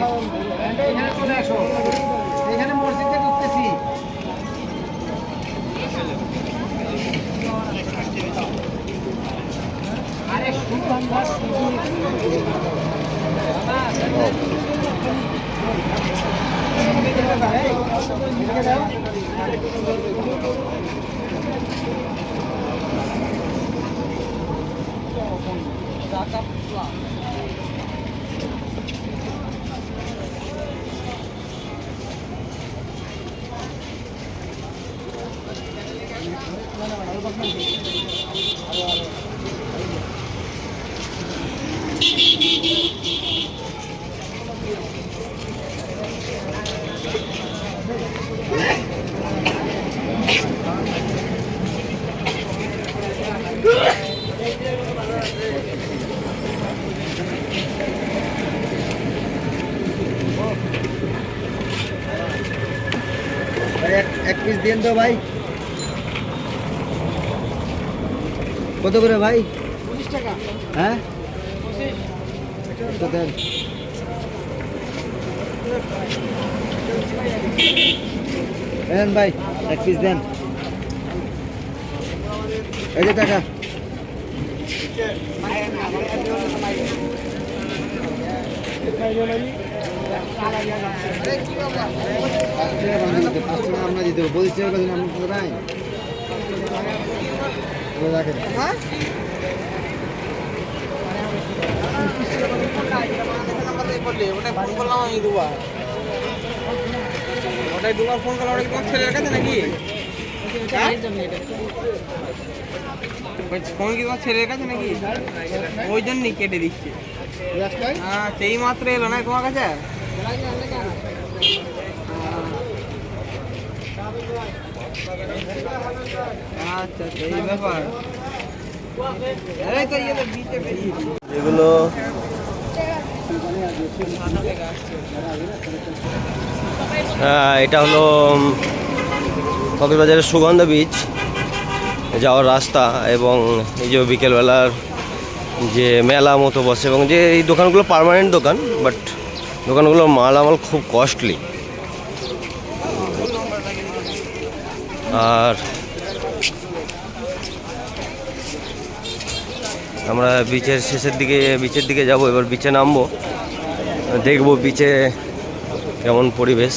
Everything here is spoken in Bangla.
এখানে চলে আসো, এখানে মসজিদে ঢুকতেছি। আরে সুগন্ধা এক পিস দেন তো ভাই। কত করে ভাই? 25 টাকা। হ্যাঁ 25 দেন। দেন ভাই, এক পিস দেন। এই যে টাকা। আমরা দিতে হবে 25 টাকা দিন আপনি তো নাই রাখেন। ওটাই ফোন করলাম আমি দুবার, ওটাই দুবার ফোন করলাম। ওটা কি তোমার ছেলের কাছে নাকি? ফোন কি তোমার ছেলের কাছে নাকি? ওই জন্যই কেটে দিচ্ছি। হ্যাঁ সেই মাত্র এলো না তোমার কাছে। আচ্ছা এই ব্যাপার। এগুলো এটা হলো কক্সবাজারের সুগন্ধা বিচ যাওয়ার রাস্তা, এবং এই যে বিকেলবেলার যে মেলা মতো বসে, এবং যে এই দোকানগুলো পার্মানেন্ট দোকান, বাট দোকানগুলোর মালামাল খুব কস্টলি। আর আমরা বিচের দিকে যাব। এবার বিচে নামবো, দেখবো বিচে কেমন পরিবেশ।